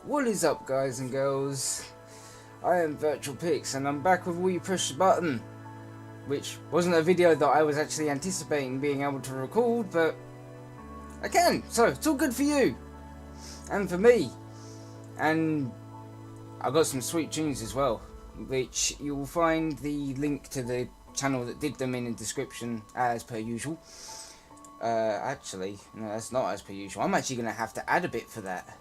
What is up, guys and girls? I am Virtual and I'm back with Will You Push the Button, which wasn't a video that I was actually anticipating being able to record, but I can, so it's all good for you and for me. And I got some sweet tunes as well, which you will find the link to the channel that did them in the description as per usual. Actually, no, that's not as per usual. I'm actually going to have to add a bit for that.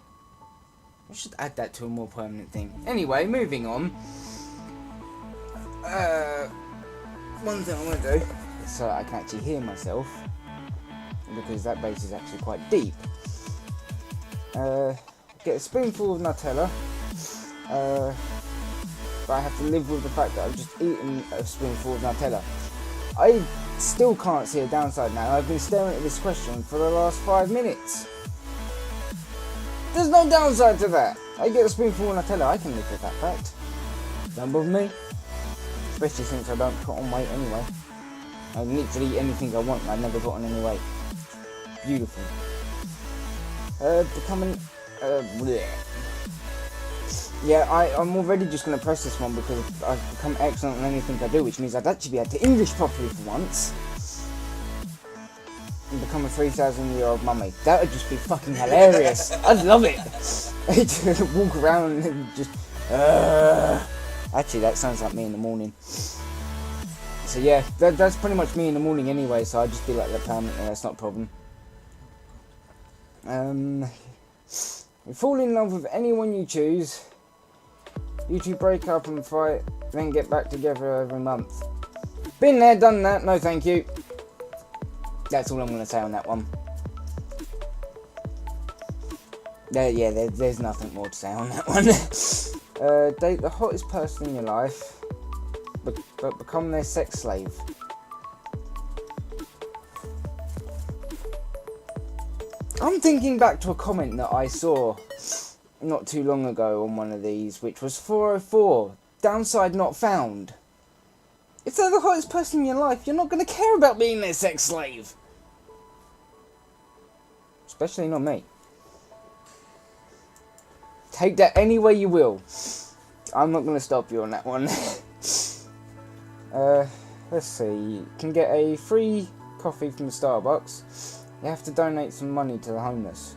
I should add that to a more permanent thing. Anyway, moving on. One thing I want to do, so I can actually hear myself, because that bass is actually quite deep. Get a spoonful of Nutella. But I have to live with the fact that I've just eaten a spoonful of Nutella. I still can't see a downside now. I've been staring at this question for the last 5 minutes. There's no downside to that. I get a spoonful of Nutella, I can live with that fact. Don't bother me. Especially since I don't put on weight anyway. I can literally eat anything I want and I've never got on any weight. Beautiful. Bleh. Yeah, I'm already just going to press this one because I've become excellent on anything I do, which means I'd actually be able to English properly for once. And become a 3,000-year-old mummy. That would just be fucking hilarious. I'd love it. I'd walk around and just... Actually, that sounds like me in the morning. So yeah, that's pretty much me in the morning anyway, so I'd just be like that permanently, that's not a problem. You fall in love with anyone you choose. You two break up and fight, then get back together every month. Been there, done that, no thank you. That's all I'm going to say on that one. There's nothing more to say on that one. Date the hottest person in your life, but become their sex slave. I'm thinking back to a comment that I saw not too long ago on one of these, which was 404, downside not found. If they're the hottest person in your life, you're not going to care about being their sex slave. Especially not me. Take that any way you will. I'm not going to stop you on that one. Let's see. You can get a free coffee from Starbucks. You have to donate some money to the homeless.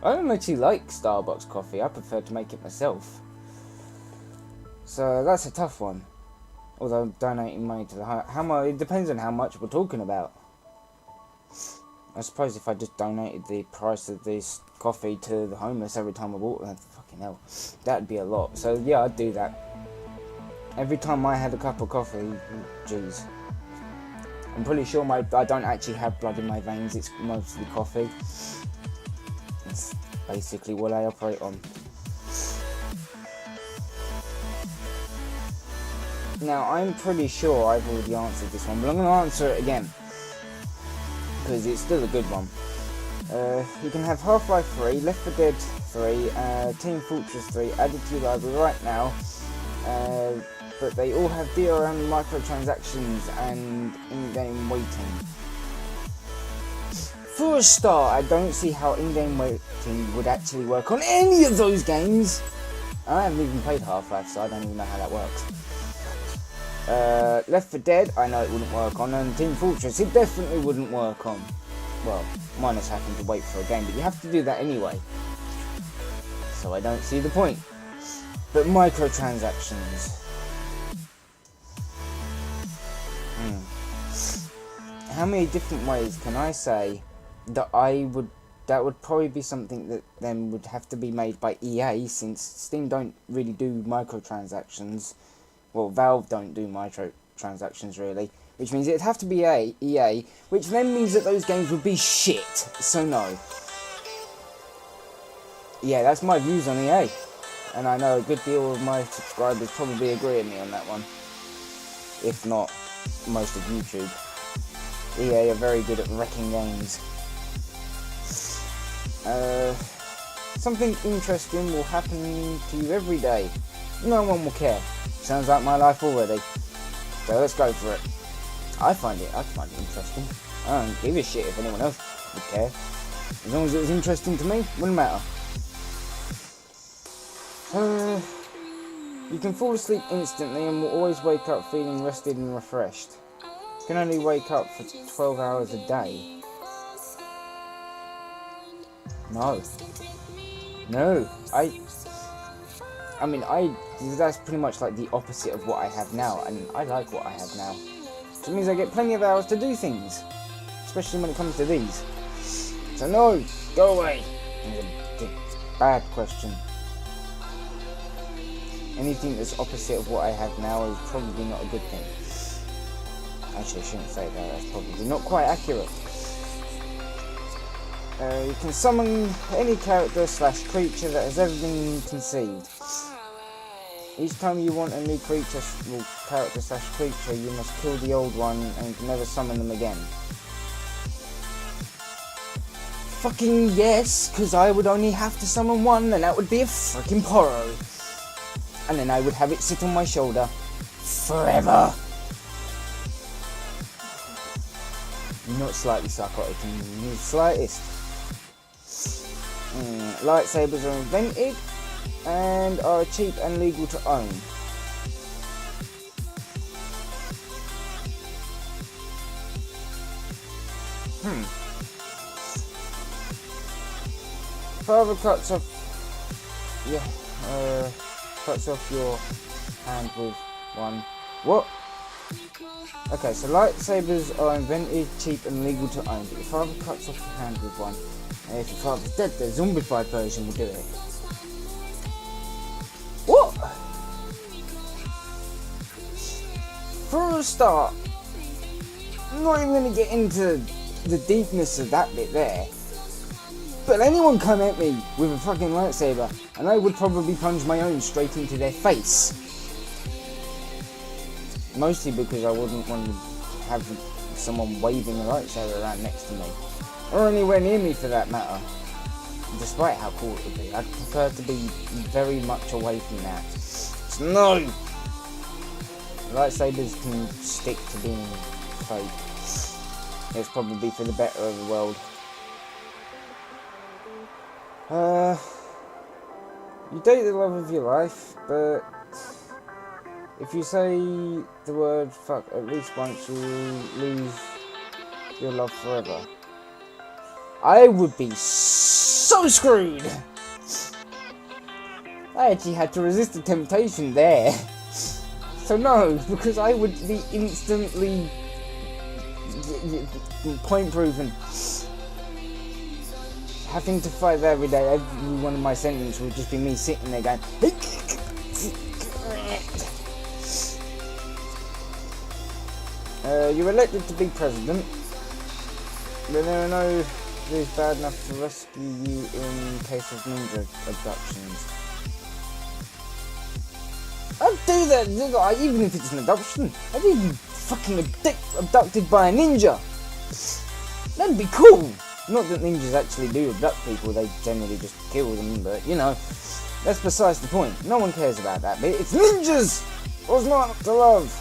I don't actually like Starbucks coffee. I prefer to make it myself. So that's a tough one. Although donating money to the how much, it depends on how much we're talking about. I suppose if I just donated the price of this coffee to the homeless every time I bought them, fucking hell, that'd be a lot. So yeah, I'd do that. Every time I had a cup of coffee, jeez. I'm pretty sure I don't actually have blood in my veins, it's mostly coffee. That's basically what I operate on. Now, I'm pretty sure I've already answered this one, but I'm going to answer it again. Because it's still a good one. You can have Half-Life 3, Left 4 Dead 3, Team Fortress 3 added to your library right now. But they all have DRM microtransactions and in-game waiting. For a start, I don't see how in-game waiting would actually work on any of those games. I haven't even played Half-Life, so I don't even know how that works. Left 4 Dead, I know it wouldn't work on, and Team Fortress, it definitely wouldn't work on. Well, minus having to wait for a game, but you have to do that anyway. So I don't see the point. But microtransactions. How many different ways can I say that that would probably be something that then would have to be made by EA, since Steam don't really do microtransactions. Well, Valve don't do microtransactions really, which means it'd have to be EA, which then means that those games would be shit, so no. Yeah, that's my views on EA, and I know a good deal of my subscribers probably agree with me on that one, if not most of YouTube. EA are very good at wrecking games. Something interesting will happen to you every day. No one will care. Sounds like my life already. So let's go for it. I find it interesting. I don't give a shit if anyone else would care. As long as it was interesting to me, wouldn't matter. You can fall asleep instantly and will always wake up feeling rested and refreshed. You can only wake up for 12 hours a day. No. No. That's pretty much like the opposite of what I have now, and I like what I have now. Which means I get plenty of hours to do things. Especially when it comes to these. So no, go away. It's a bad question. Anything that's opposite of what I have now is probably not a good thing. Actually, I shouldn't say that. That's probably not quite accurate. You can summon any character / creature that has ever been conceived. Each time you want a new creature / creature, you must kill the old one and can never summon them again. Fucking yes, because I would only have to summon one, and that would be a freaking Poro. And then I would have it sit on my shoulder forever. Not slightly psychotic in the slightest. Lightsabers are invented and are cheap and legal to own. Father cuts off your hand with one. What? Okay, so lightsabers are invented, cheap and legal to own, but your father cuts off your hand with one. And if your father's dead, the zombified version will do it. What? For a start, I'm not even going to get into the deepness of that bit there. But anyone come at me with a fucking lightsaber, and I would probably plunge my own straight into their face. Mostly because I wouldn't want to have someone waving a lightsaber around next to me. Or anywhere near me for that matter. Despite how cool it would be, I'd prefer to be very much away from that. So no! Lightsabers can stick to being fake. It's probably for the better of the world. You date the love of your life, but if you say the word fuck at least once, you lose your love forever. I would be so screwed! I actually had to resist the temptation there. So no, because I would be instantly point proven. Having to fight every day, every one of my sentences would just be me sitting there going you're elected to be president, but there are no who's bad enough to rescue you in case of ninja abductions. I'd do that, even if it's an adoption. I'd even fucking abducted by a ninja. That'd be cool. Not that ninjas actually do abduct people, they generally just kill them, but you know, that's besides the point. No one cares about that bit. It's ninjas! What's not to love?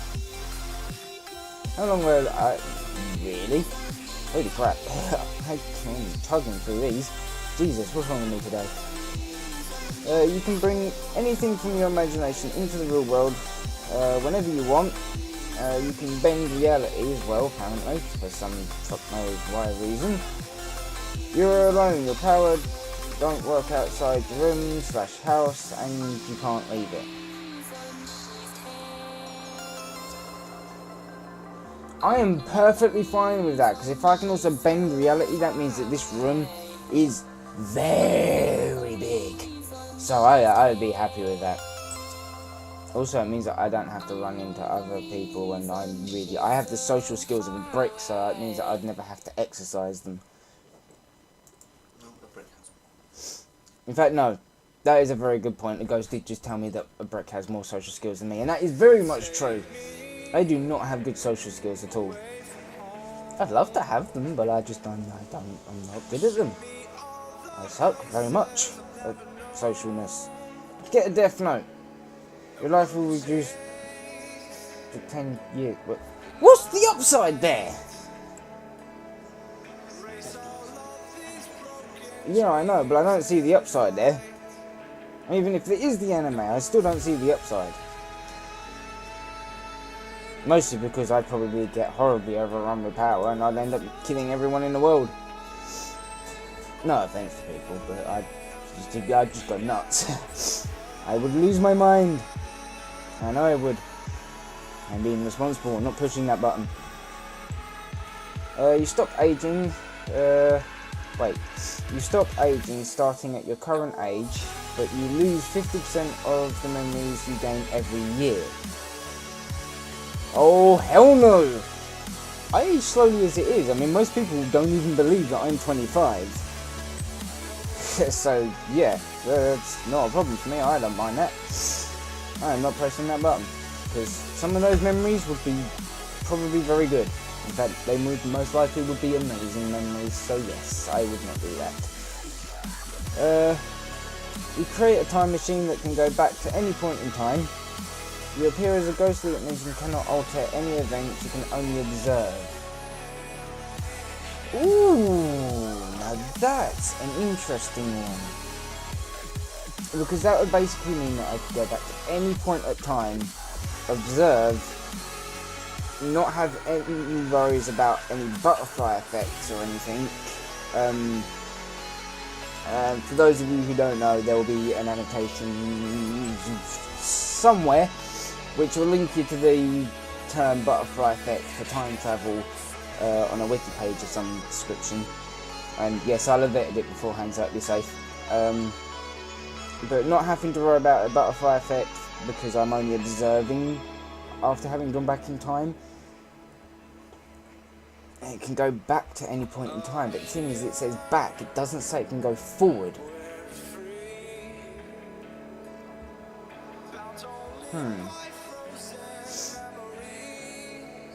How long will I... Really? Holy crap. I'm chugging through these. Jesus, what's wrong with me today? You can bring anything from your imagination into the real world whenever you want. You can bend reality as well, apparently, for some fuck knows why reason. You're alone, your power don't work outside your room / house, and you can't leave it. I am perfectly fine with that, because if I can also bend reality, that means that this room is very big. So I'd be happy with that. Also, it means that I don't have to run into other people, and I have the social skills of a brick, so it means that I'd never have to exercise them. In fact, no. That is a very good point. The ghost did just tell me that a brick has more social skills than me, and that is very much true. I do not have good social skills at all. I'd love to have them, but I'm not good at them. I suck very much at socialness. Get a death note. Your life will reduce to 10 years. What's the upside there? Yeah, I know, but I don't see the upside there. Even if it is the anime, I still don't see the upside. Mostly because I'd probably get horribly overrun with power and I'd end up killing everyone in the world. No offense to people, but I'd just go nuts. I would lose my mind. I know I would. I'm being responsible and not pushing that button. You stop aging. You stop aging starting at your current age, but you lose 50% of the memories you gain every year. Oh, hell no! I age slowly as it is. I mean, most people don't even believe that I'm 25. So, yeah, that's not a problem for me. I don't mind that. I am not pressing that button, because some of those memories would be probably very good. In fact, they most likely would be amazing memories, so yes, I would not do that. You create a time machine that can go back to any point in time. You appear as a ghostly image and cannot alter any events, you can only observe. Ooh, now that's an interesting one. Because that would basically mean that I could go back to any point at time, observe, not have any worries about any butterfly effects or anything. For those of you who don't know, there will be an annotation somewhere which will link you to the term butterfly effect for time travel on a wiki page of some description. And yes, I'll have vetted it beforehand so I'll be safe. But not having to worry about a butterfly effect because I'm only observing after having gone back in time. It can go back to any point in time, but the thing is, it says back, it doesn't say it can go forward.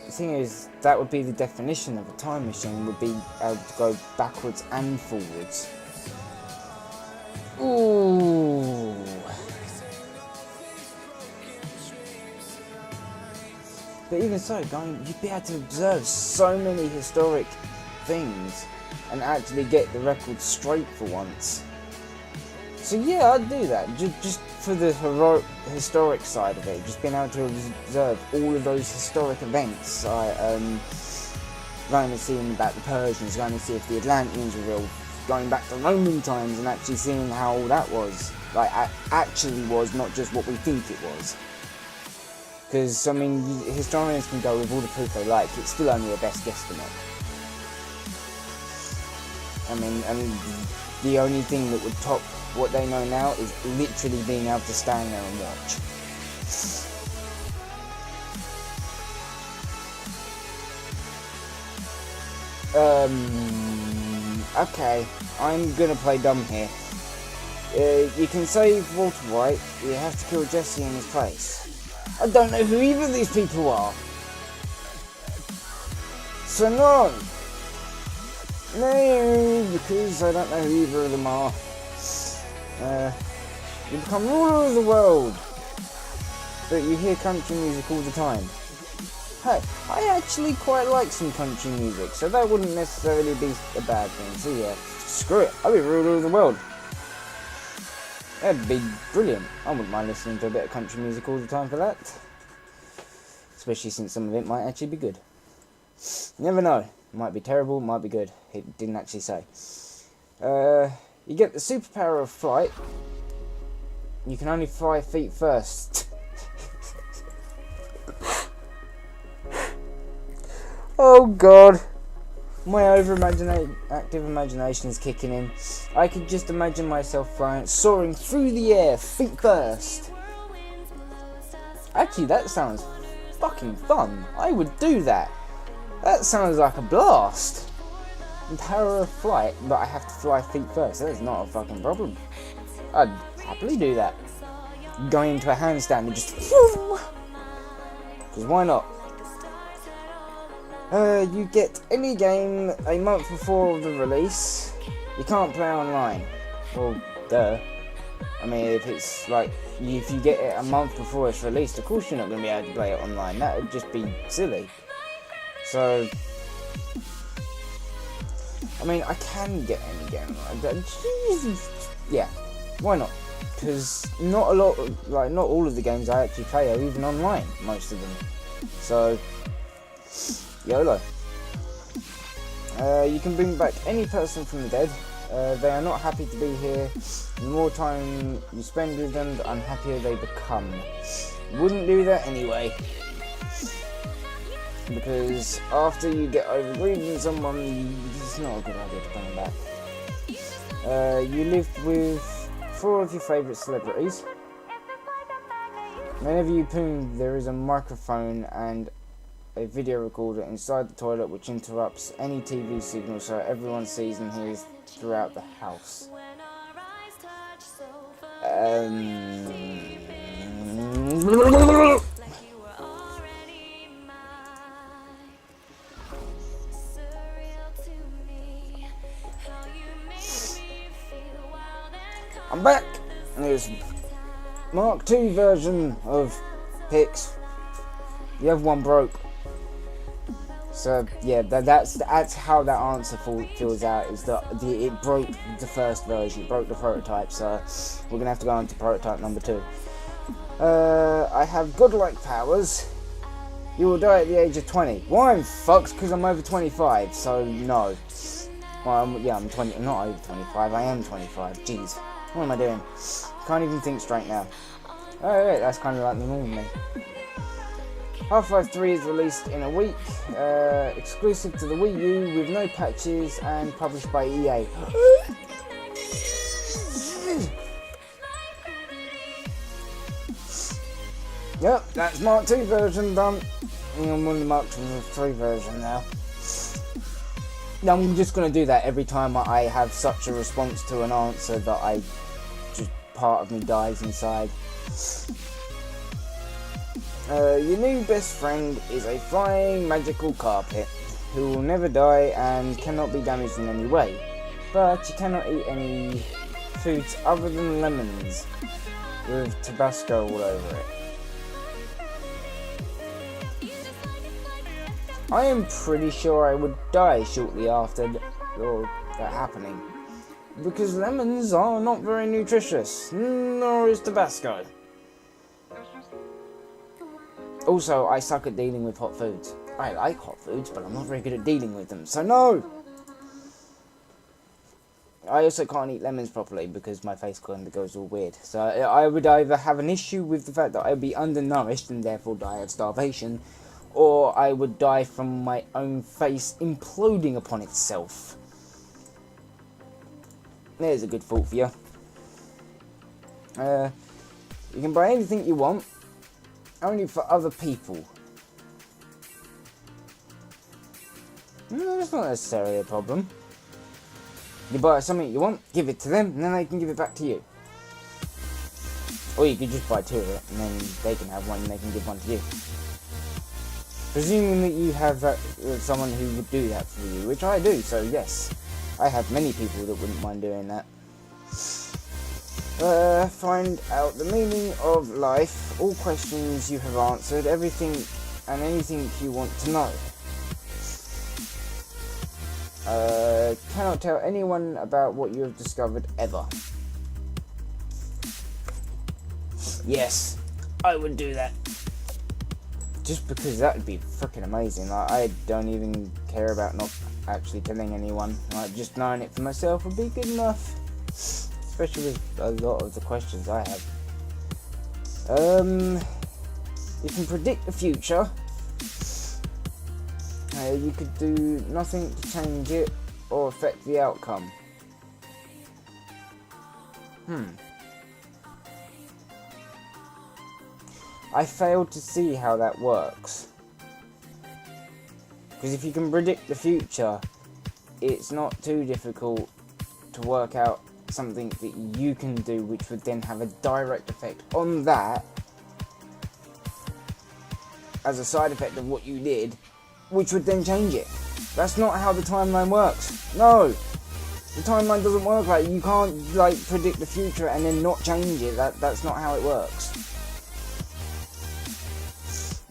The thing is, that would be the definition of a time machine, would be able to go backwards and forwards. Ooh. But even so, you'd be able to observe so many historic things and actually get the record straight for once. So yeah, I'd do that, just for the historic side of it, just being able to observe all of those historic events. Going to see about the Persians, going to see if the Atlanteans were real, going back to Roman times and actually seeing how that was, like, actually was, not just what we think it was. Because, I mean, historians can go with all the proof they like, it's still only a best guesstimate. I mean, and the only thing that would top what they know now is literally being able to stand there and watch. Okay, I'm gonna play dumb here. You can save Walter White, you have to kill Jesse in his place. I don't know who either of these people are. So no, because I don't know who either of them are. You become ruler of the world, but you hear country music all the time. Hey, I actually quite like some country music, so that wouldn't necessarily be a bad thing. So yeah, screw it, I'll be ruler of the world. That'd be brilliant. I wouldn't mind listening to a bit of country music all the time for that. Especially since some of it might actually be good. You never know. It might be terrible, it might be good. It didn't actually say. You get the superpower of flight. You can only fly feet first. Oh god. My active imagination is kicking in. I could just imagine myself flying, soaring through the air, feet first. Actually, that sounds fucking fun. I would do that. That sounds like a blast. The power of flight, but I have to fly feet first. That is not a fucking problem. I'd happily do that. Going into a handstand and just... Because why not? You get any game a month before the release. You can't play online. Well, duh. I mean, if it's like, if you get it a month before it's released, of course you're not going to be able to play it online. That would just be silly. So, I mean, I can get any game online, but yeah, why not? because not all of the games I actually play are even online, most of them. So, YOLO. You can bring back any person from the dead. They are not happy to be here. The more time you spend with them, the unhappier they become. Wouldn't do that anyway. Because after you get over grieving someone, it's not a good idea to bring them back. You lived with 4 of your favourite celebrities. Whenever you poo, there is a microphone and a video recorder inside the toilet which interrupts any TV signal so everyone sees and hears throughout the house. I'm back! There's Mark II version of Pix. The other one broke. So yeah, that's how that answer fills out. Is that it broke the first version, it broke the prototype. So we're gonna have to go on to prototype number 2. I have godlike powers. You will die at the age of 20. Why I'm fucked? Because I'm over 25. So no. Well, I'm 20. I'm not over 25. I am 25. Jeez, what am I doing? Can't even think straight now. Oh yeah, that's kind of like the normal me. Half-Life 3 is released in a week, exclusive to the Wii U with no patches and published by EA. Yep, that's Mark II version done. I'm on the Mark III version now. I'm just going to do that every time I have such a response to an answer that just part of me dies inside. Your new best friend is a flying magical carpet who will never die and cannot be damaged in any way, but you cannot eat any foods other than lemons with Tabasco all over it. I am pretty sure I would die shortly after that happening, because lemons are not very nutritious, nor is Tabasco. Also, I suck at dealing with hot foods. I like hot foods, but I'm not very good at dealing with them, so no! I also can't eat lemons properly because my face kind of goes all weird. So I would either have an issue with the fact that I would be undernourished and therefore die of starvation, or I would die from my own face imploding upon itself. There's a good thought for you. You can buy anything you want, only for other people. No, that's not necessarily a problem. You buy something you want, give it to them, and then they can give it back to you. Or you could just buy 2 of it, and then they can have one and they can give one to you. Presuming that you have someone who would do that for you, which I do, so yes. I have many people that wouldn't mind doing that. Find out the meaning of life, all questions you have answered, everything and anything you want to know. Cannot tell anyone about what you have discovered ever. Yes, I would do that. Just because that would be freaking amazing. Like, I don't even care about not actually telling anyone. Like, just knowing it for myself would be good enough. Especially with a lot of the questions I have. You can predict the future. You could do nothing to change it or affect the outcome. I failed to see how that works. Because if you can predict the future, it's not too difficult to work out something that you can do which would then have a direct effect on that as a side effect of what you did, which would then change it. That's not how the timeline works. No! The timeline doesn't work like that. You can't predict the future and then not change it. That's not how it works.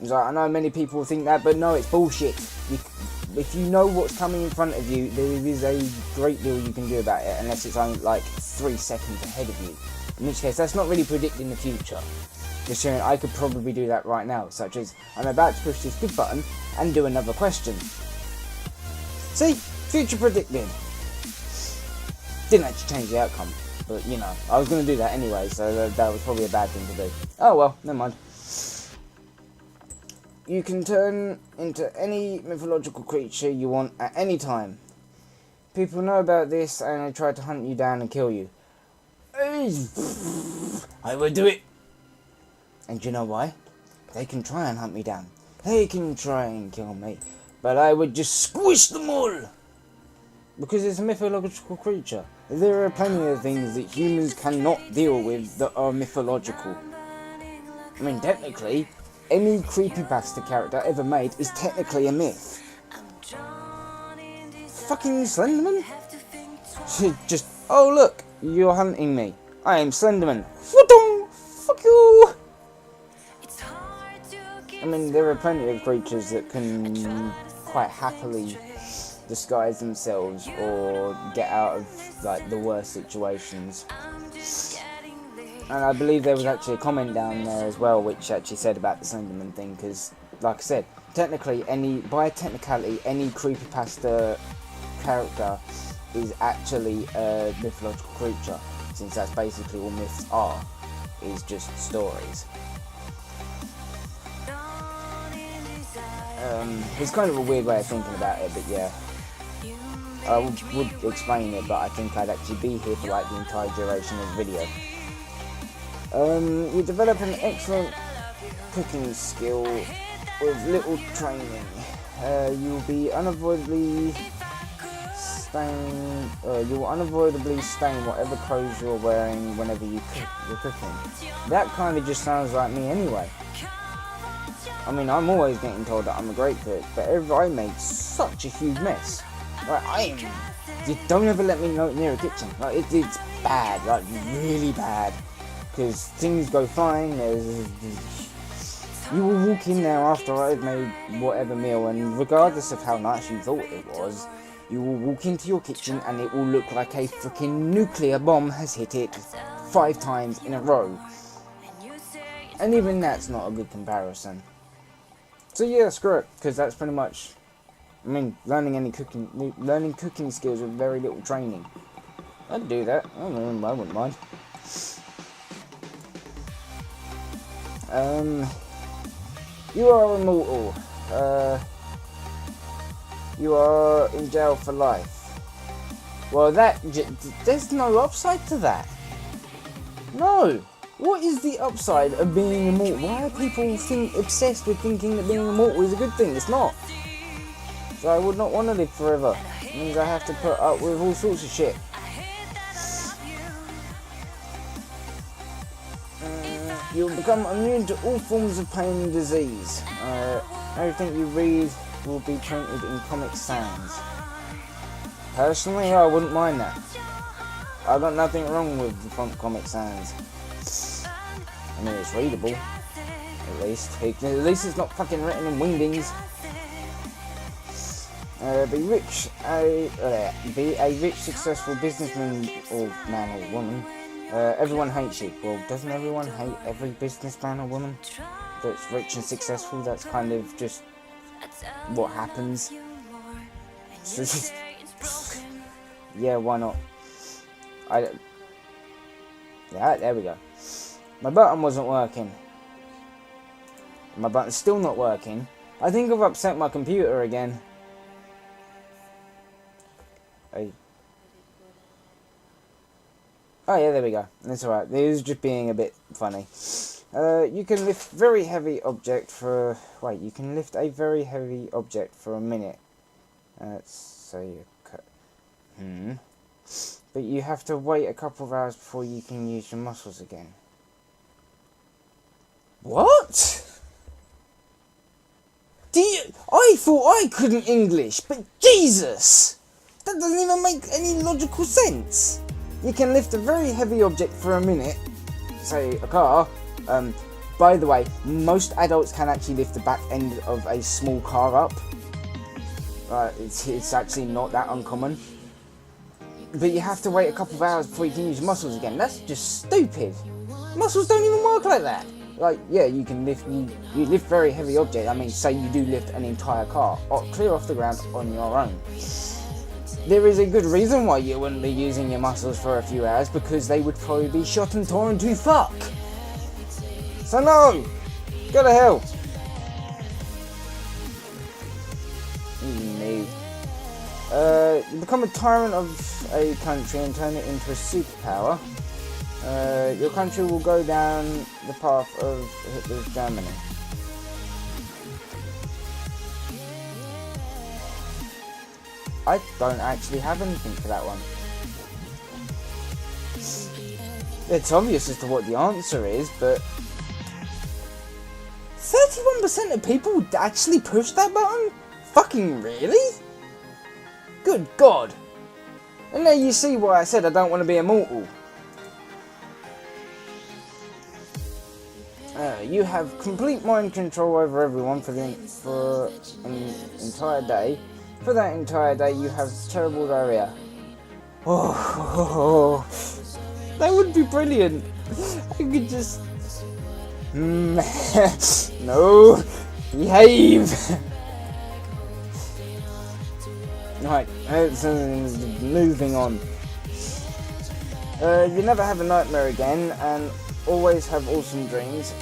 It's like, I know many people think that, but no, it's bullshit. If you know what's coming in front of you, there is a great deal you can do about it, unless it's only 3 seconds ahead of you. In which case, that's not really predicting the future. Considering I could probably do that right now, such as, I'm about to push this good button and do another question. See? Future predicted. Didn't actually change the outcome, but you know, I was going to do that anyway, so that was probably a bad thing to do. Oh well, never mind. You can turn into any mythological creature you want at any time. People know about this and they try to hunt you down and kill you. I would do it. And you know why? They can try and hunt me down. They can try and kill me. But I would just squish them all. Because it's a mythological creature. There are plenty of things that humans cannot deal with that are mythological. I mean, technically, any creepypasta character ever made is technically a myth. Fucking Slenderman? Just, oh look, you're hunting me. I am Slenderman. Fuck you! I mean, there are plenty of creatures that can quite happily disguise themselves or get out of like the worst situations. And I believe there was actually a comment down there as well which actually said about the Slenderman thing, because like I said, technically by technicality any creepypasta character is actually a mythological creature, since that's basically all myths are, is just stories. It's kind of a weird way of thinking about it, but yeah. I would explain it, but I think I'd actually be here for like the entire duration of the video. You develop an excellent cooking skill with little training. You will be unavoidably stain. You will unavoidably stain whatever clothes you're wearing whenever you're cooking. That kind of just sounds like me anyway. I mean, I'm always getting told that I'm a great cook, but I make such a huge mess. Like, you don't ever let me near a kitchen. Like, it's bad, like really bad, because things go fine. You will walk in there after I've made whatever meal, and regardless of how nice you thought it was, you will walk into your kitchen and it will look like a freaking nuclear bomb has hit it 5 times in a row. And even that's not a good comparison. So yeah, screw it, because that's pretty much, I mean, learning cooking skills with very little training. I'd do that. I wouldn't mind. You are immortal. You are in jail for life. Well, there's no upside to that. No. What is the upside of being immortal? Why are people obsessed with thinking that being immortal is a good thing? It's not. So I would not want to live forever. It means I have to put up with all sorts of shit. You'll become immune to all forms of pain and disease. Everything you read will be printed in Comic Sans. Personally, I wouldn't mind that. I've got nothing wrong with the font Comic Sans. I mean, it's readable, at least. At least it's not fucking written in wingdings. Be a rich, successful businessman or man or woman. Everyone hates you. Well, doesn't everyone hate every businessman or woman that's rich and successful? That's kind of just what happens. Yeah, why not? Yeah, there we go. My button wasn't working. My button's still not working. I think I've upset my computer again. Oh yeah, there we go. That's alright. It was just being a bit funny. You can lift very heavy object for... Wait, you can lift a very heavy object for a minute. Let's say... But you have to wait a couple of hours before you can use your muscles again. What? I thought I couldn't English, but Jesus! That doesn't even make any logical sense. You can lift a very heavy object for a minute, say a car. By the way, most adults can actually lift the back end of a small car up. It's actually not that uncommon. but you have to wait a couple of hours before you can use your muscles again. That's just stupid. Muscles don't even work like that. Like, yeah, you can lift, you lift very heavy objects. I mean, say you do lift an entire car, or clear off the ground on your own. There is a good reason why you wouldn't be using your muscles for a few hours, because they would probably be shot and torn to fuck. So no! Go to hell! No. You become a tyrant of a country and turn it into a superpower. Your country will go down the path of Hitler's Germany. I don't actually have anything for that one. It's obvious as to what the answer is, but 31% of people would actually push that button? Fucking really? Good God. And there you see why I said I don't want to be immortal. You have complete mind control over everyone for an entire day. For that entire day, you have terrible diarrhea. Oh, that would be brilliant. I could just... No, behave. Right, moving on. You never have a nightmare again, and always have awesome dreams.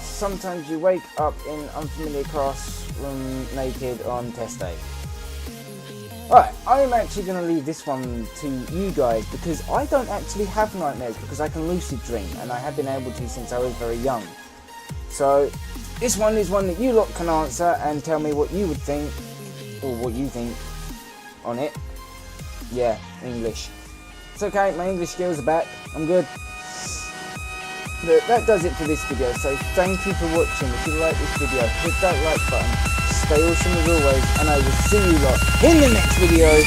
Sometimes you wake up in unfamiliar classroom naked on test day. Right, I'm actually going to leave this one to you guys, because I don't actually have nightmares, because I can lucid dream, and I have been able to since I was very young. So, this one is one that you lot can answer, and tell me what you would think, or what you think on it. Yeah, English. It's okay, my English skills are back, I'm good. But that does it for this video, so thank you for watching. If you like this video, hit that like button, stay awesome as always, and I will see you lot in the next video.